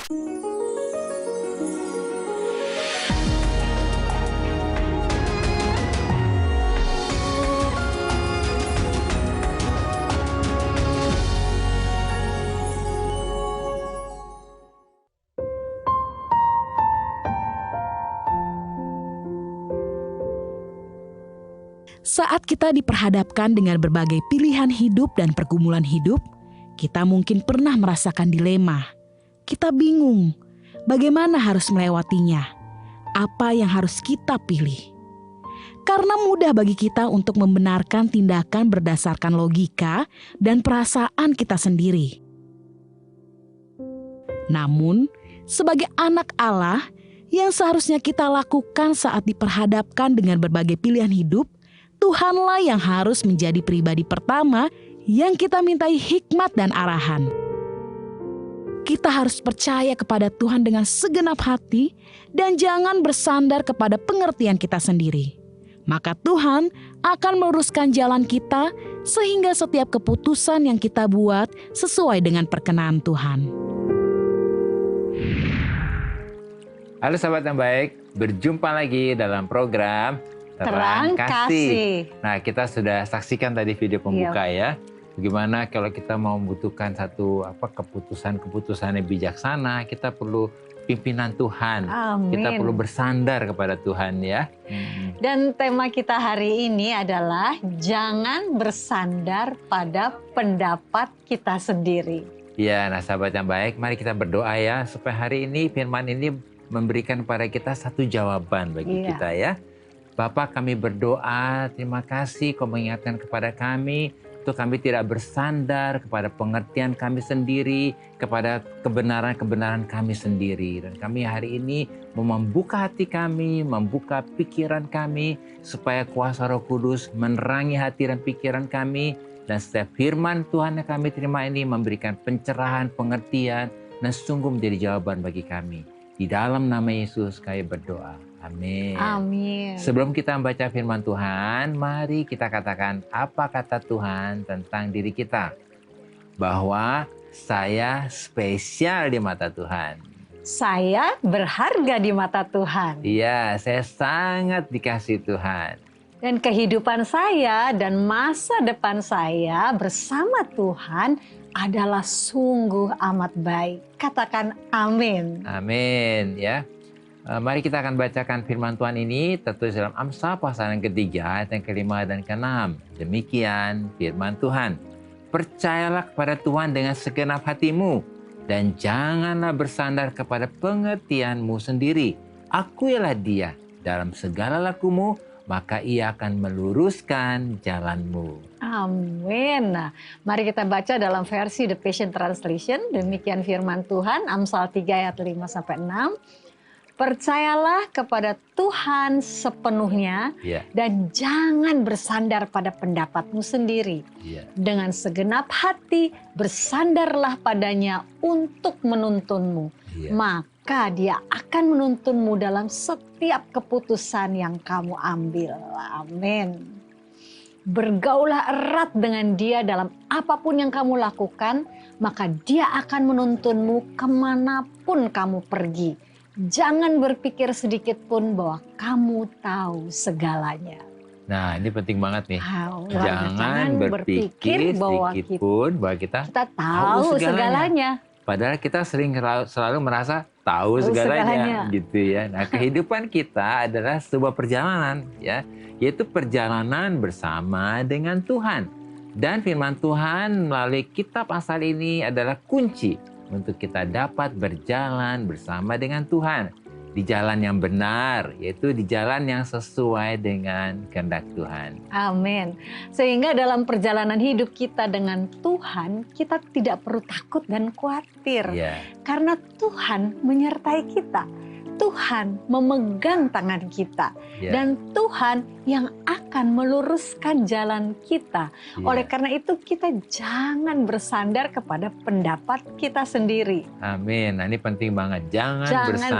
Saat kita diperhadapkan dengan berbagai pilihan hidup dan pergumulan hidup, kita mungkin pernah merasakan dilema. Kita bingung bagaimana harus melewatinya, apa yang harus kita pilih. Karena mudah bagi kita untuk membenarkan tindakan berdasarkan logika dan perasaan kita sendiri. Namun, sebagai anak Allah, yang seharusnya kita lakukan saat diperhadapkan dengan berbagai pilihan hidup, Tuhanlah yang harus menjadi pribadi pertama yang kita mintai hikmat dan arahan. Kita harus percaya kepada Tuhan dengan segenap hati dan jangan bersandar kepada pengertian kita sendiri. Maka Tuhan akan meluruskan jalan kita sehingga setiap keputusan yang kita buat sesuai dengan perkenan Tuhan. Halo sahabat yang baik, berjumpa lagi dalam program Terang Kasih. Nah, kita sudah saksikan tadi video pembuka ya. Bagaimana kalau kita mau membutuhkan satu keputusan yang bijaksana, kita perlu pimpinan Tuhan. Amin. Kita perlu bersandar kepada Tuhan ya. Dan tema kita hari ini adalah jangan bersandar pada pendapat kita sendiri. Ya, nah sahabat yang baik, mari kita berdoa ya supaya hari ini firman ini memberikan kepada kita satu jawaban bagi kita ya. Bapa, kami berdoa, terima kasih kau mengingatkan kepada kami untuk kami tidak bersandar kepada pengertian kami sendiri, kepada kebenaran-kebenaran kami sendiri. Dan kami hari ini mau membuka hati kami, membuka pikiran kami, supaya kuasa Roh Kudus menerangi hati dan pikiran kami, dan setiap firman Tuhan yang kami terima ini memberikan pencerahan, pengertian, dan sungguh menjadi jawaban bagi kami. Di dalam nama Yesus kami berdoa. Amin. Amin. Sebelum kita membaca firman Tuhan, mari kita katakan apa kata Tuhan tentang diri kita. Bahwa saya spesial di mata Tuhan. Saya berharga di mata Tuhan. Iya, saya sangat dikasihi Tuhan. Dan kehidupan saya dan masa depan saya bersama Tuhan adalah sungguh amat baik. Katakan amin. Amin ya. Mari kita akan bacakan firman Tuhan ini tertulis dalam Amsal pasal yang ketiga, ayat yang kelima dan keenam. Demikian firman Tuhan. Percayalah kepada Tuhan dengan segenap hatimu dan janganlah bersandar kepada pengertianmu sendiri. Akuilah Dia dalam segala lakumu, maka Ia akan meluruskan jalanmu. Amin. Nah, mari kita baca dalam versi The Passion Translation. Demikian firman Tuhan, Amsal 3 ayat 5-6. Percayalah kepada Tuhan sepenuhnya dan jangan bersandar pada pendapatmu sendiri. Dengan segenap hati bersandarlah padanya untuk menuntunmu. Maka Dia akan menuntunmu dalam setiap keputusan yang kamu ambil. Amin. Bergaulah erat dengan Dia dalam apapun yang kamu lakukan, maka Dia akan menuntunmu kemanapun kamu pergi. Jangan berpikir sedikit pun bahwa kamu tahu segalanya. Nah, ini penting banget nih. Jangan berpikir sedikit pun bahwa kita tahu segalanya. Padahal kita selalu merasa tahu segalanya gitu ya. Nah, kehidupan kita adalah sebuah perjalanan ya, yaitu perjalanan bersama dengan Tuhan. Dan firman Tuhan melalui kitab Amsal ini adalah kunci untuk kita dapat berjalan bersama dengan Tuhan di jalan yang benar, yaitu di jalan yang sesuai dengan kehendak Tuhan. Amin. Sehingga dalam perjalanan hidup kita dengan Tuhan, kita tidak perlu takut dan khawatir. Karena Tuhan menyertai kita. Tuhan memegang tangan kita. Dan Tuhan yang akan meluruskan jalan kita. Oleh karena itu kita jangan bersandar kepada pendapat kita sendiri. Amin. Nah, ini penting banget. Jangan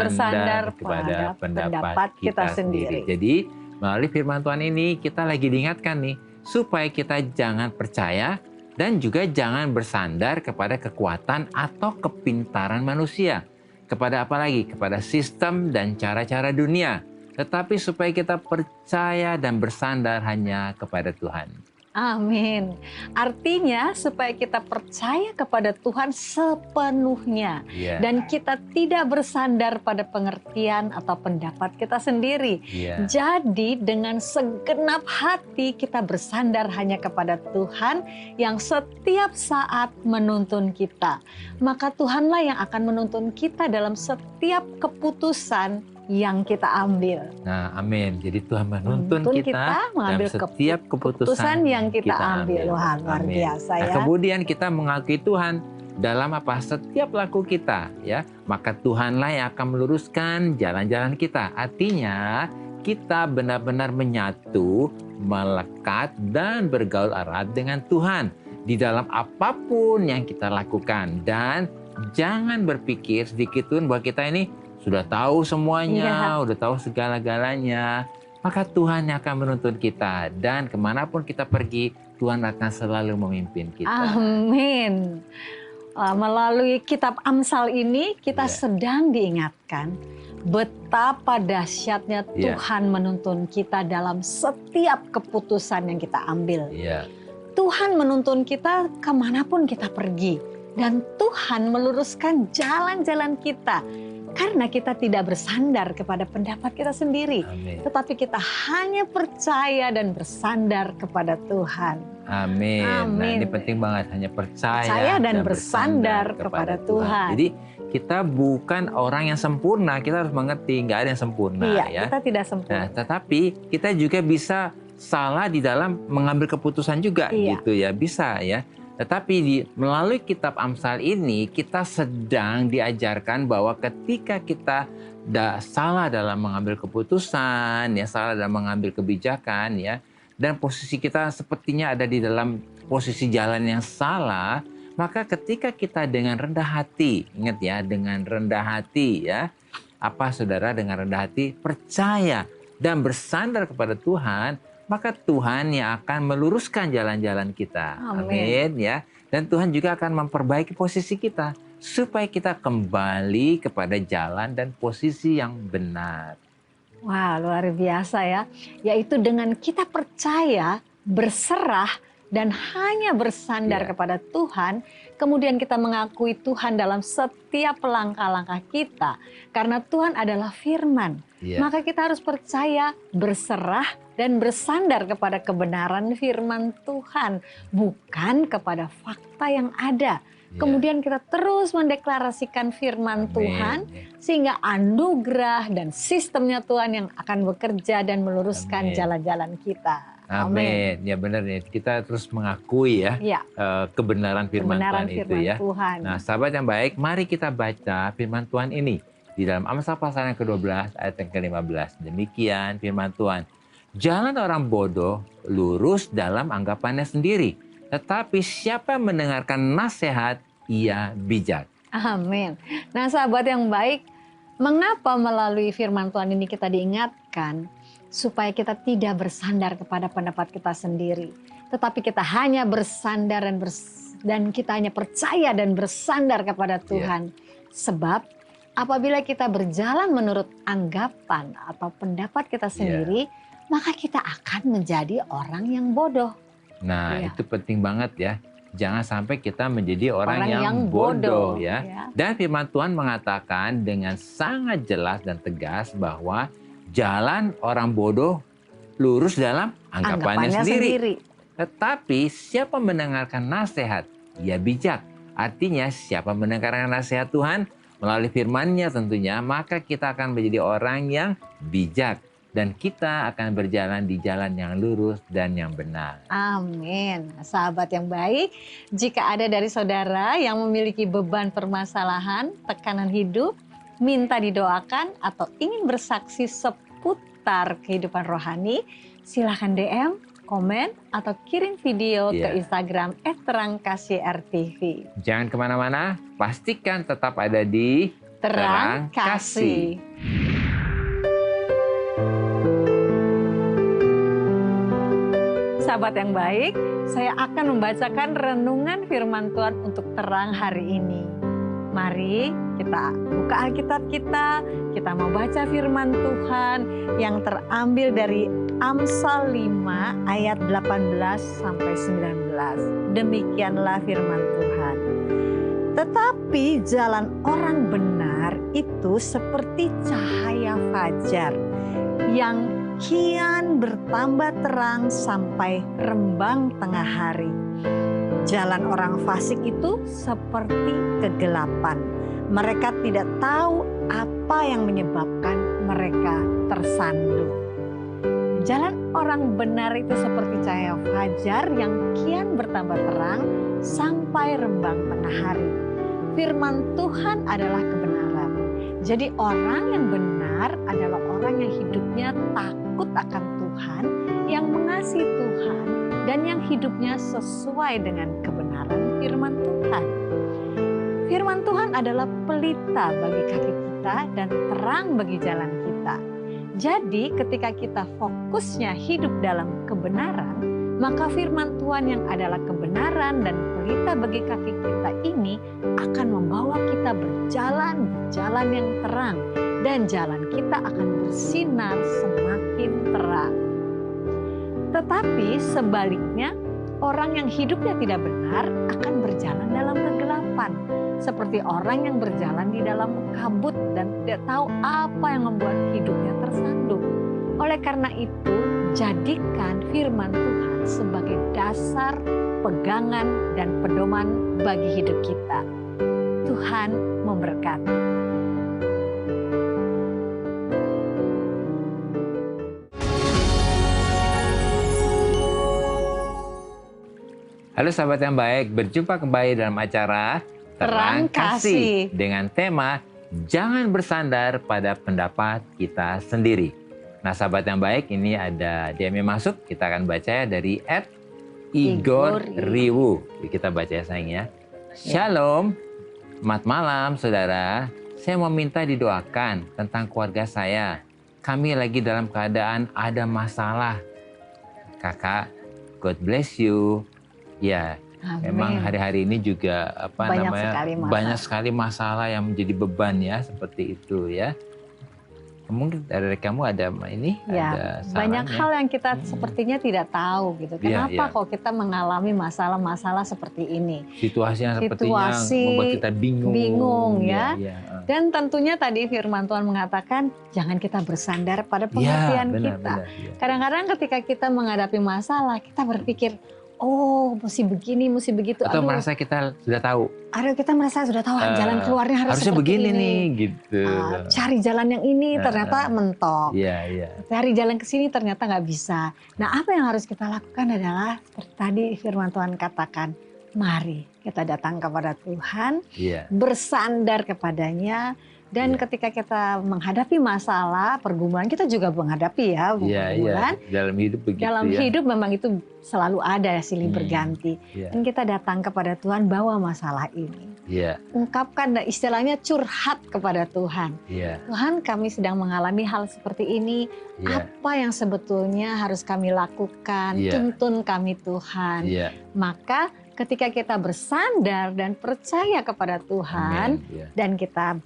bersandar kepada pendapat kita sendiri. Jadi melalui firman Tuhan ini kita lagi diingatkan nih, supaya kita jangan percaya dan juga jangan bersandar kepada kekuatan atau kepintaran manusia. kepada apa lagi? Kepada sistem dan cara-cara dunia. Tetapi supaya kita percaya dan bersandar hanya kepada Tuhan. Amin. Artinya supaya kita percaya kepada Tuhan sepenuhnya. Ya. Dan kita tidak bersandar pada pengertian atau pendapat kita sendiri. Ya. Jadi dengan segenap hati kita bersandar hanya kepada Tuhan yang setiap saat menuntun kita. Maka Tuhanlah yang akan menuntun kita dalam setiap keputusan yang kita ambil. Nah, amin. Jadi Tuhan menuntun kita mengambil dalam setiap keputusan yang kita ambil. Wah, luar biasa ya. Nah, kemudian kita mengakui Tuhan dalam apa? Setiap laku kita, ya. Maka Tuhanlah yang akan meluruskan jalan-jalan kita. Artinya, kita benar-benar menyatu, melekat, dan bergaul erat dengan Tuhan di dalam apapun yang kita lakukan. Dan jangan berpikir sedikit pun bahwa kita ini sudah tahu semuanya, udah tahu segala-galanya. Maka Tuhan yang akan menuntun kita. Dan kemanapun kita pergi, Tuhan akan selalu memimpin kita. Amin. Melalui kitab Amsal ini, kita sedang diingatkan betapa dahsyatnya Tuhan menuntun kita dalam setiap keputusan yang kita ambil. Tuhan menuntun kita kemanapun kita pergi. Dan Tuhan meluruskan jalan-jalan kita. Karena kita tidak bersandar kepada pendapat kita sendiri. Amin. Tetapi kita hanya percaya dan bersandar kepada Tuhan. Amin. Amin. Nah, ini penting banget. Hanya percaya dan bersandar kepada Tuhan. Jadi kita bukan orang yang sempurna. Kita harus mengerti nggak ada yang sempurna. Iya, kita tidak sempurna. Nah, tetapi kita juga bisa salah di dalam mengambil keputusan juga. Gitu ya. Bisa ya. Tetapi melalui kitab Amsal ini kita sedang diajarkan bahwa ketika kita salah dalam mengambil keputusan, ya salah dalam mengambil kebijakan, ya, dan posisi kita sepertinya ada di dalam posisi jalan yang salah, maka ketika kita dengan rendah hati, ingat ya, dengan rendah hati, ya, apa saudara, dengan rendah hati percaya dan bersandar kepada Tuhan, maka Tuhan yang akan meluruskan jalan-jalan kita. Amin ya. Dan Tuhan juga akan memperbaiki posisi kita supaya kita kembali kepada jalan dan posisi yang benar. Wah, luar biasa ya. Yaitu dengan kita percaya, berserah, dan hanya bersandar kepada Tuhan, kemudian kita mengakui Tuhan dalam setiap langkah-langkah kita. Karena Tuhan adalah firman. Maka kita harus percaya, berserah, dan bersandar kepada kebenaran firman Tuhan. Bukan kepada fakta yang ada. Kemudian kita terus mendeklarasikan firman Tuhan, sehingga anugerah dan sistemnya Tuhan yang akan bekerja dan meluruskan jalan-jalan kita. Amin. Ya benar nih. Kita terus mengakui kebenaran firman Tuhan itu ya. Tuhan. Nah, sahabat yang baik, mari kita baca firman Tuhan ini di dalam Amsal pasal yang ke-12 ayat yang ke-15. Demikian firman Tuhan. Jalan orang bodoh lurus dalam anggapannya sendiri, tetapi siapa mendengarkan nasihat, ia bijak. Amin. Nah, sahabat yang baik, mengapa melalui firman Tuhan ini kita diingatkan supaya kita tidak bersandar kepada pendapat kita sendiri, tetapi kita hanya bersandar dan kita hanya percaya dan bersandar kepada Tuhan. Sebab apabila kita berjalan menurut anggapan atau pendapat kita sendiri, maka kita akan menjadi orang yang bodoh. Nah, itu penting banget ya. Jangan sampai kita menjadi orang yang bodoh ya. Dan firman Tuhan mengatakan dengan sangat jelas dan tegas bahwa jalan orang bodoh lurus dalam anggapannya sendiri. Tetapi siapa mendengarkan nasihat, ia bijak. Artinya siapa mendengarkan nasihat Tuhan melalui firman-Nya tentunya, maka kita akan menjadi orang yang bijak. Dan kita akan berjalan di jalan yang lurus dan yang benar. Amin. Sahabat yang baik, jika ada dari saudara yang memiliki beban permasalahan, tekanan hidup, minta didoakan atau ingin bersaksi seputar kehidupan rohani, silakan DM, komen, atau kirim video ke Instagram @terangkasih_RTV. Jangan kemana-mana, pastikan tetap ada di Terang Kasih. Sahabat yang baik, saya akan membacakan renungan firman Tuhan untuk terang hari ini. Mari kita buka Alkitab kita mau baca firman Tuhan yang terambil dari Amsal 5 ayat 18 sampai 19. Demikianlah firman Tuhan. Tetapi jalan orang benar itu seperti cahaya fajar yang kian bertambah terang sampai rembang tengah hari. Jalan orang fasik itu seperti kegelapan. Mereka tidak tahu apa yang menyebabkan mereka tersandung. Jalan orang benar itu seperti cahaya fajar yang kian bertambah terang sampai rembang tengah hari. Firman Tuhan adalah kebenaran. Jadi orang yang benar adalah orang yang hidupnya takut akan Tuhan, yang mengasihi Tuhan, dan yang hidupnya sesuai dengan kebenaran firman Tuhan. Firman Tuhan adalah pelita bagi kaki kita dan terang bagi jalan kita. Jadi ketika kita fokusnya hidup dalam kebenaran, maka firman Tuhan yang adalah kebenaran dan pelita bagi kaki kita ini akan membawa kita berjalan di jalan yang terang, dan jalan kita akan bersinar semakin terang. Tetapi sebaliknya, orang yang hidupnya tidak benar akan berjalan dalam kegelapan, seperti orang yang berjalan di dalam kabut dan tidak tahu apa yang membuat hidupnya tersandung. Oleh karena itu, jadikan firman Tuhan sebagai dasar, pegangan, dan pedoman bagi hidup kita. Tuhan memberkati. Halo sahabat yang baik, berjumpa kembali dalam acara Terang Kasih dengan tema Jangan Bersandar pada Pendapat Kita Sendiri. Nah sahabat yang baik, ini ada DM yang masuk, kita akan baca ya dari @Igor Riwu. Kita baca ya sayang ya. Shalom, selamat malam saudara. Saya mau minta didoakan tentang keluarga saya. Kami lagi dalam keadaan ada masalah. Kakak, God bless you. Ya, Amin. memang hari-hari ini juga banyak sekali masalah yang menjadi beban ya, seperti itu ya. Mungkin dari kamu ada ini, ya, ada banyak sarannya? hal yang kita sepertinya tidak tahu gitu. Iya, Kenapa iya. kok kita mengalami masalah-masalah seperti ini? Situasi yang sepertinya Situasi membuat kita bingung. ya. Iya, Dan tentunya tadi firman Tuhan mengatakan jangan kita bersandar pada pengertian benar, kita. benar, iya. Kadang-kadang ketika kita menghadapi masalah, kita berpikir, oh mesti begini, mesti begitu. Atau merasa kita sudah tahu. Kita merasa sudah tahu jalan keluarnya harusnya seperti begini nih, gitu. Cari jalan yang ini ternyata mentok. Iya, iya. Cari jalan ke sini ternyata nggak bisa. Nah, apa yang harus kita lakukan adalah seperti tadi firman Tuhan katakan, mari kita datang kepada Tuhan, Iya. bersandar kepadanya, dan ketika kita menghadapi masalah, pergumulan, kita juga menghadapi ya pergumulan. Iya. Dalam hidup begitu Dalam ya. hidup memang itu selalu ada silih berganti. Iya. Dan kita datang kepada Tuhan bawa masalah ini. Iya, Ungkapkan, istilahnya curhat kepada Tuhan. iya, Tuhan, kami sedang mengalami hal seperti ini. iya. Apa yang sebetulnya harus kami lakukan? Iya. Tuntun kami Tuhan. Iya. Maka ketika kita bersandar dan percaya kepada Tuhan, Amin, iya. dan kita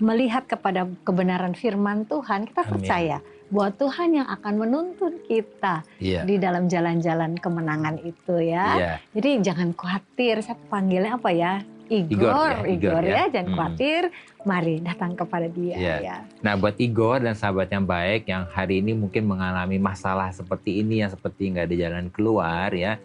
melihat kepada kebenaran firman Tuhan, kita Amin. percaya bahwa Tuhan yang akan menuntun kita Iya. di dalam jalan-jalan kemenangan itu ya. Iya. Jadi jangan khawatir, saya panggilnya apa ya? Igor ya, jangan khawatir, mari datang kepada dia Iya. ya. Nah, buat Igor dan sahabat yang baik yang hari ini mungkin mengalami masalah seperti ini, yang seperti nggak ada jalan keluar ya,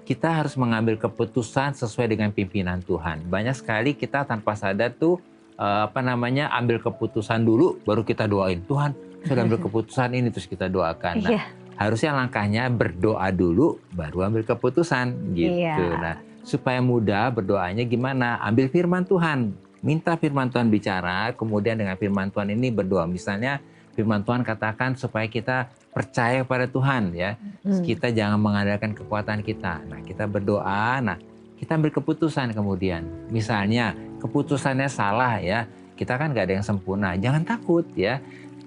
kita harus mengambil keputusan sesuai dengan pimpinan Tuhan. Banyak sekali kita tanpa sadar tuh ambil keputusan dulu, baru kita doain. Tuhan, saya ambil keputusan ini, terus kita doakan. Nah, Iya. harusnya langkahnya berdoa dulu, baru ambil keputusan gitu. Iya. Nah, supaya mudah berdoanya gimana? Ambil firman Tuhan, minta firman Tuhan bicara, kemudian dengan firman Tuhan ini berdoa. Misalnya firman Tuhan katakan supaya kita percaya pada Tuhan ya. Kita jangan mengandalkan kekuatan kita. Nah, kita berdoa, nah kita ambil keputusan kemudian. Misalnya keputusannya salah ya, kita kan gak ada yang sempurna. Jangan takut ya.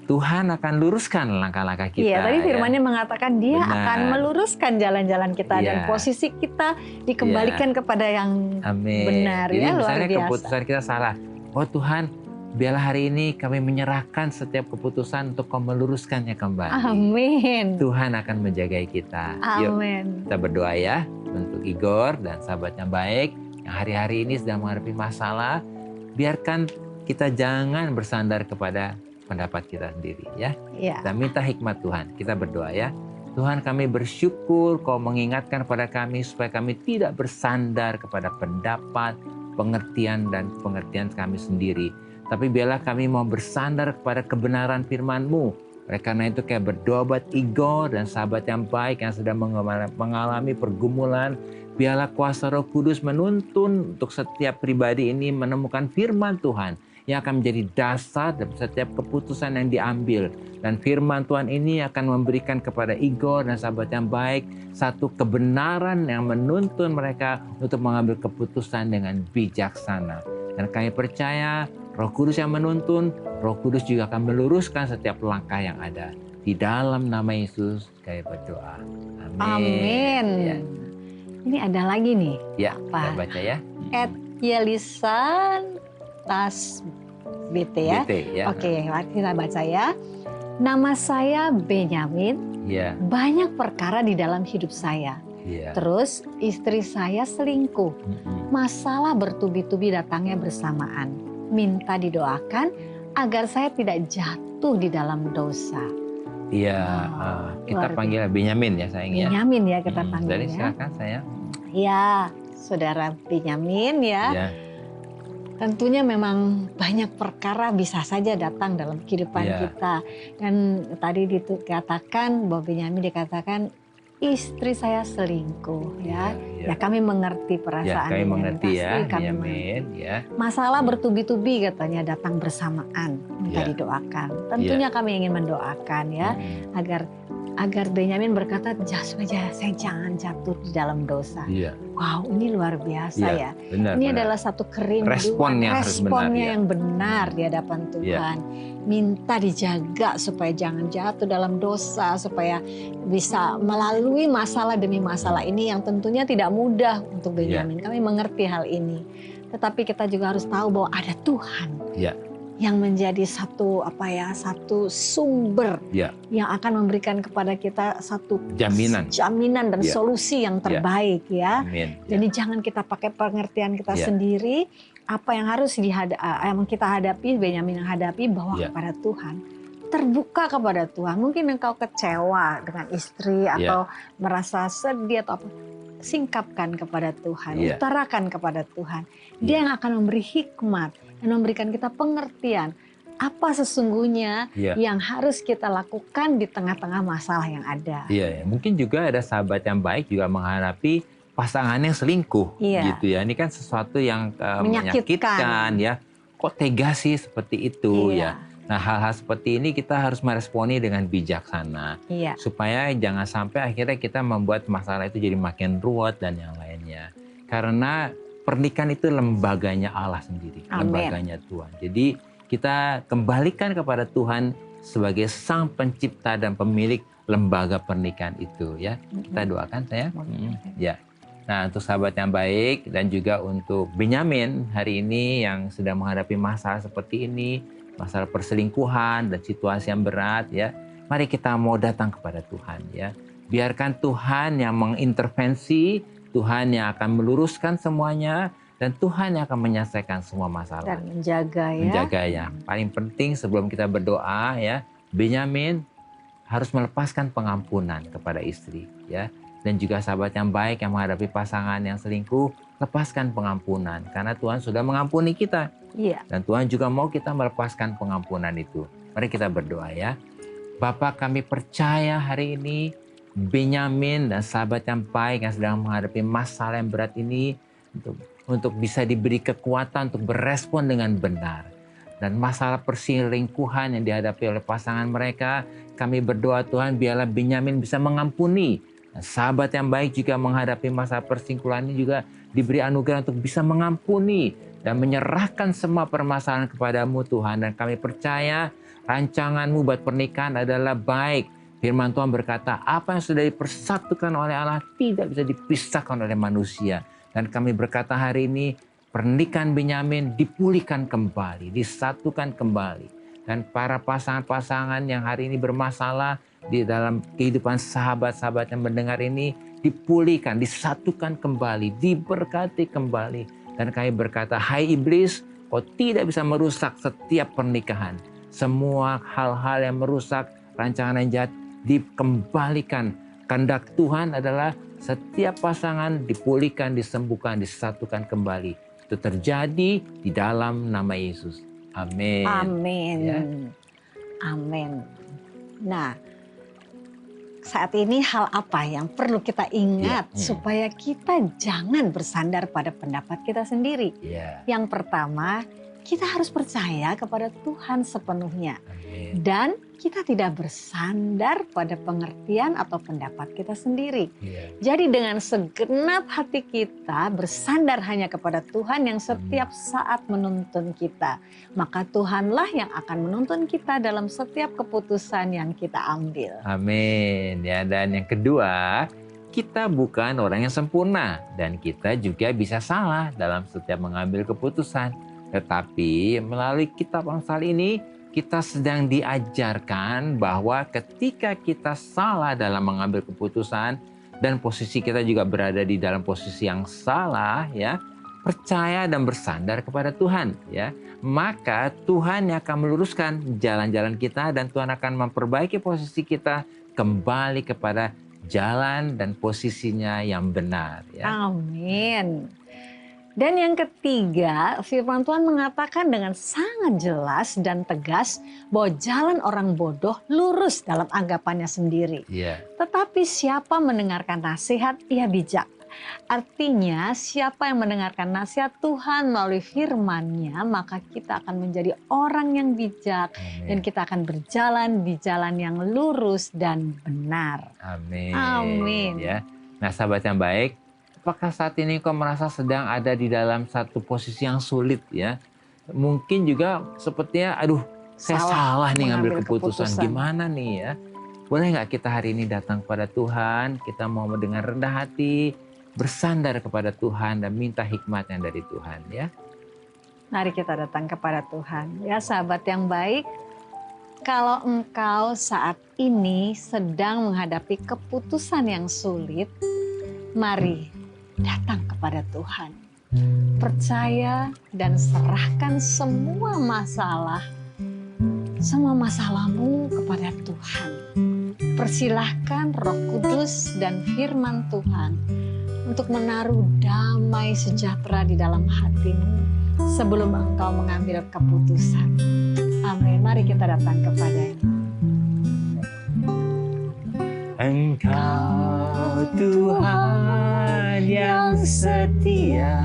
Tuhan akan luruskan langkah-langkah kita. Iya, tadi firman-Nya mengatakan dia Benar. akan meluruskan jalan-jalan kita dan Iya. posisi kita dikembalikan kepada yang Amin. benar Jadi ya, luar misalnya biasa. keputusan kita salah, Oh Tuhan, biarlah hari ini kami menyerahkan setiap keputusan untuk Kau meluruskannya kembali. Amin. Tuhan akan menjaga kita. Yuk Amin. kita berdoa ya untuk Igor dan sahabatnya baik yang hari-hari ini sedang menghadapi masalah. Biarkan kita jangan bersandar kepada pendapat kita sendiri ya. Ya. Kita minta hikmat Tuhan. Kita berdoa ya. Tuhan, kami bersyukur Kau mengingatkan kepada kami supaya kami tidak bersandar kepada pendapat, pengertian dan pengertian kami sendiri. Tapi biarlah kami mau bersandar kepada kebenaran firman-Mu. Oleh karena itu kayak berdoa buat Igor dan sahabat yang baik yang sedang mengalami pergumulan. Biarlah kuasa Roh Kudus menuntun untuk setiap pribadi ini menemukan firman Tuhan yang akan menjadi dasar dan setiap keputusan yang diambil. Dan firman Tuhan ini akan memberikan kepada Igor dan sahabat yang baik satu kebenaran yang menuntun mereka untuk mengambil keputusan dengan bijaksana. Dan kami percaya Roh Kudus yang menuntun, Roh Kudus juga akan meluruskan setiap langkah yang ada. Di dalam nama Yesus kami berdoa. Amin. Amin. Ya. Ini ada lagi nih. Ya, Apa? kita baca ya. Yelisan Tas BT ya. BT, ya. Oke, kita baca ya. Nama saya Benyamin. Ya, Banyak perkara di dalam hidup saya. ya. Terus istri saya selingkuh. Masalah bertubi-tubi datangnya bersamaan. Minta didoakan agar saya tidak jatuh di dalam dosa. Iya, kita luar panggil Benyamin ya sayang ya. Benyamin ya kita Jadi panggilnya. silakan saya. Ya, saudara Benyamin ya. Ya, Tentunya memang banyak perkara bisa saja datang dalam kehidupan Iya. kita. Dan tadi dikatakan bahwa Benyamin dikatakan istri saya selingkuh ya. ya. Ya kami mengerti Ya, perasaan kami Benyamin. mengerti ya, Pasti kami mengerti. Benyamin ya. Masalah bertubi-tubi katanya datang bersamaan, minta Iya. didoakan. Tentunya kami ingin mendoakan ya agar Benyamin berkata supaya saya jangan jatuh di dalam dosa. Iya, Wow, ini luar biasa Iya, ya. benar. Ini benar. adalah satu kerinduan, Respon yang harus benar, responnya ya. yang benar di hadapan Tuhan. Minta dijaga supaya jangan jatuh dalam dosa, supaya bisa melalui masalah demi masalah ini yang tentunya tidak mudah untuk Benyamin. Kami mengerti hal ini. Tetapi kita juga harus tahu bahwa ada Tuhan Iya. yang menjadi satu sumber Iya. yang akan memberikan kepada kita satu Jaminan. dan Iya. solusi yang terbaik ya. Amin. Ya. Jadi jangan kita pakai pengertian kita Ya. sendiri. Apa yang harus yang kita hadapi, Benyamin yang hadapi, bawa Ya. kepada Tuhan. Terbuka kepada Tuhan. Mungkin engkau kecewa dengan istri atau merasa sedih atau apa. Singkapkan kepada Tuhan, Ya. utarakan kepada Tuhan. Dia yang akan memberi hikmat dan memberikan kita pengertian. Apa sesungguhnya Ya. yang harus kita lakukan di tengah-tengah masalah yang ada. Iya, mungkin juga ada sahabat yang baik juga menghadapi pasangannya selingkuh, Iya. gitu ya. Ini kan sesuatu yang Menyakitkan. menyakitkan ya. Kok tega sih seperti itu Iya. ya. Nah, hal-hal seperti ini kita harus meresponi dengan bijaksana Iya. supaya jangan sampai akhirnya kita membuat masalah itu jadi makin ruwet dan yang lainnya. Karena pernikahan itu lembaganya Allah sendiri, Amin. lembaganya Tuhan. Jadi kita kembalikan kepada Tuhan sebagai Sang Pencipta dan pemilik lembaga pernikahan itu ya. Kita doakan saya. Ya. Nah, untuk sahabat yang baik dan juga untuk Benyamin hari ini yang sedang menghadapi masalah seperti ini, masalah perselingkuhan dan situasi yang berat ya. Mari kita mau datang kepada Tuhan ya. Biarkan Tuhan yang mengintervensi, Tuhan yang akan meluruskan semuanya, dan Tuhan yang akan menyelesaikan semua masalah. Dan menjaga ya. Menjaganya. Paling penting sebelum kita berdoa ya, Benyamin harus melepaskan pengampunan kepada istri ya. Dan juga sahabat yang baik yang menghadapi pasangan yang selingkuh, lepaskan pengampunan karena Tuhan sudah mengampuni kita. Iya. Dan Tuhan juga mau kita melepaskan pengampunan itu. Mari kita berdoa ya. Bapa, kami percaya hari ini Benyamin dan sahabat yang baik yang sedang menghadapi masalah yang berat ini untuk bisa diberi kekuatan untuk berespon dengan benar. Dan masalah perselingkuhan yang dihadapi oleh pasangan mereka, kami berdoa Tuhan biarlah Benyamin bisa mengampuni. Dan sahabat yang baik juga menghadapi masalah perselingkuhan ini juga diberi anugerah untuk bisa mengampuni dan menyerahkan semua permasalahan kepadamu Tuhan. Dan kami percaya rancanganmu buat pernikahan adalah baik. Firman Tuhan berkata, apa yang sudah dipersatukan oleh Allah tidak bisa dipisahkan oleh manusia. Dan kami berkata hari ini, pernikahan Benyamin dipulihkan kembali, disatukan kembali. Dan para pasangan-pasangan yang hari ini bermasalah di dalam kehidupan sahabat-sahabat yang mendengar ini dipulihkan, disatukan kembali, diberkati kembali. Dan kami berkata, hai iblis, kau tidak bisa merusak setiap pernikahan. Semua hal-hal yang merusak rancangan yang jahat dikembalikan. Kehendak Tuhan adalah setiap pasangan dipulihkan, disembuhkan, disatukan kembali. Itu terjadi di dalam nama Yesus. Amin. Amin. Ya. Amin. Nah, saat ini hal apa yang perlu kita ingat supaya kita jangan bersandar pada pendapat kita sendiri? Ya. Yang pertama, kita harus percaya kepada Tuhan sepenuhnya. Amin. Dan kita tidak bersandar pada pengertian atau pendapat kita sendiri. Ya. Jadi dengan segenap hati kita bersandar hanya kepada Tuhan yang setiap saat menuntun kita. Maka Tuhanlah yang akan menuntun kita dalam setiap keputusan yang kita ambil. Amin. Ya, dan yang kedua, kita bukan orang yang sempurna dan kita juga bisa salah dalam setiap mengambil keputusan. Tetapi melalui kitab Amsal ini kita sedang diajarkan bahwa ketika kita salah dalam mengambil keputusan dan posisi kita juga berada di dalam posisi yang salah, ya, percaya dan bersandar kepada Tuhan, ya, maka Tuhan yang akan meluruskan jalan-jalan kita dan Tuhan akan memperbaiki posisi kita kembali kepada jalan dan posisinya yang benar. Ya. Amin. Dan yang ketiga, firman Tuhan mengatakan dengan sangat jelas dan tegas bahwa jalan orang bodoh lurus dalam anggapannya sendiri. Yeah. Tetapi siapa mendengarkan nasihat, ia bijak. Artinya siapa yang mendengarkan nasihat Tuhan melalui firman-Nya, maka kita akan menjadi orang yang bijak. Amin. Dan kita akan berjalan di jalan yang lurus dan benar. Amin. Amin. Ya. Nah, sahabat yang baik, apakah saat ini kau merasa sedang ada di dalam satu posisi yang sulit, ya? Mungkin juga sepertinya, aduh, saya salah nih ngambil keputusan. Gimana nih, ya? Boleh nggak kita hari ini datang kepada Tuhan, kita mau dengan rendah hati, bersandar kepada Tuhan dan minta hikmatnya dari Tuhan, ya? Mari kita datang kepada Tuhan. Ya, sahabat yang baik, kalau engkau saat ini sedang menghadapi keputusan yang sulit, mari datang kepada Tuhan. Percaya dan serahkan semua masalahmu kepada Tuhan. Persilahkan Roh Kudus dan firman Tuhan untuk menaruh damai sejahtera di dalam hatimu sebelum engkau mengambil keputusan. Amin. Mari kita datang kepadanya. Engkau Tuhan yang setia,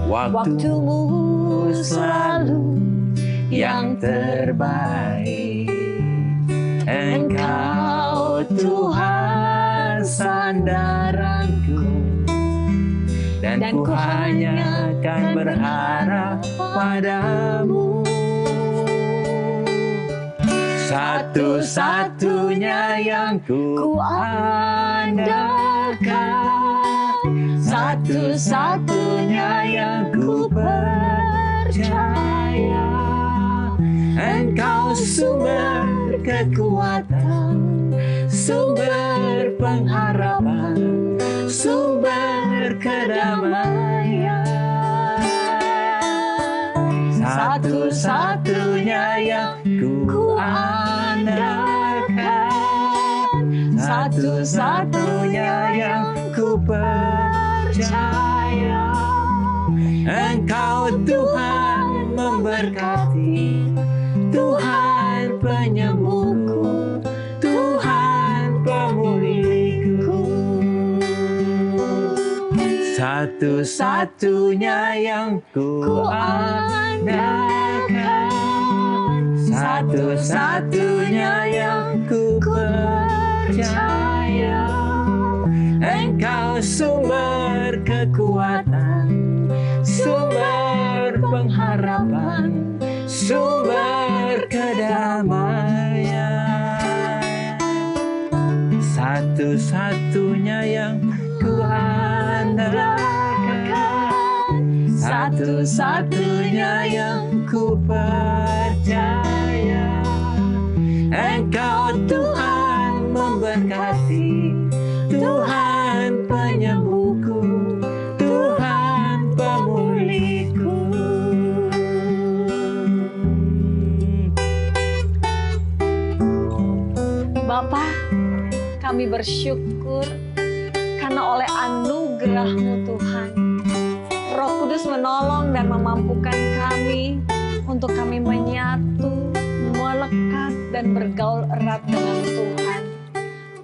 waktumu selalu yang terbaik. Engkau Tuhan sandaranku, dan ku hanya akan berharap padamu. Satu-satunya yang ku andalkan, satu-satunya yang ku percaya. Engkau sumber kekuatan, sumber pengharapan, sumber kedamaian. Satu-satunya yang ku andalkan, satu-satunya yang ku percaya. Engkau Tuhan memberkati, Tuhan penyembuhku, Tuhan pemulihku. Satu-satunya yang ku andalkan, satu-satunya yang ku percaya. Engkau sumber kekuatan, sumber pengharapan, sumber kedamaian. Satu-satunya yang ku andalkan, satu-satunya yang ku percaya. Engkau Tuhan memberkati, Tuhan penyembuhku, Tuhan pemulihku. Bapa, kami bersyukur karena oleh anugerah-Mu Tuhan, Roh Kudus menolong dan memampukan kami untuk kami menyatu, melekat dan bergaul erat dengan Tuhan.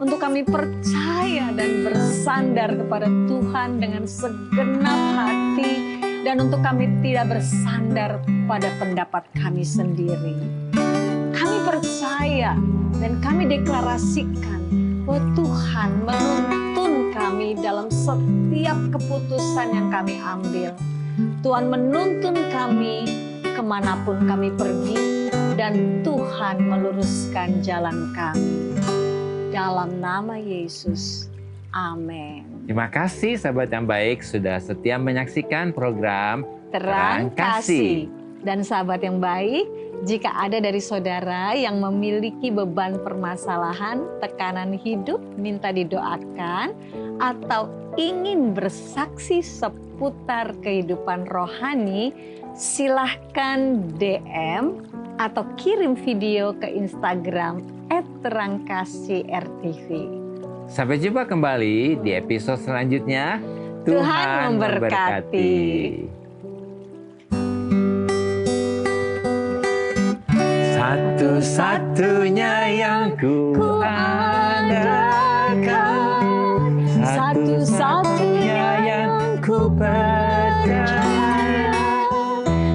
Untuk kami percaya dan bersandar kepada Tuhan dengan segenap hati, dan untuk kami tidak bersandar pada pendapat kami sendiri. Kami percaya dan kami deklarasikan bahwa Tuhan menuntun kami dalam setiap keputusan yang kami ambil. Tuhan menuntun kami kemanapun kami pergi, dan Tuhan meluruskan jalan kami. Dalam nama Yesus, amin. Terima kasih sahabat yang baik sudah setia menyaksikan program Terang Kasih. Dan sahabat yang baik, jika ada dari saudara yang memiliki beban permasalahan, tekanan hidup, minta didoakan, atau ingin bersaksi seputar kehidupan rohani, silahkan DM atau kirim video ke Instagram @terangkasih_rtv. Sampai jumpa kembali di episode selanjutnya. Tuhan memberkati. Satu-satunya yang ku andalkan, satu-satunya yang ku percaya.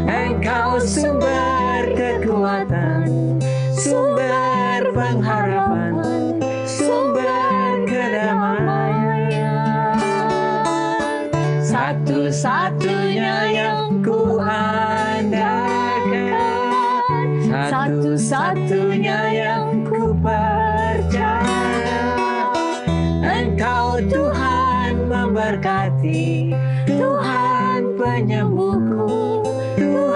Engkau sumber kekuatan, sumber pengharapan, sumber kedamaian. Satu-satunya yang ku andalkan, satu-satunya yang ku percaya. Engkau Tuhan memberkati, Tuhan penyembuhku, Tuhan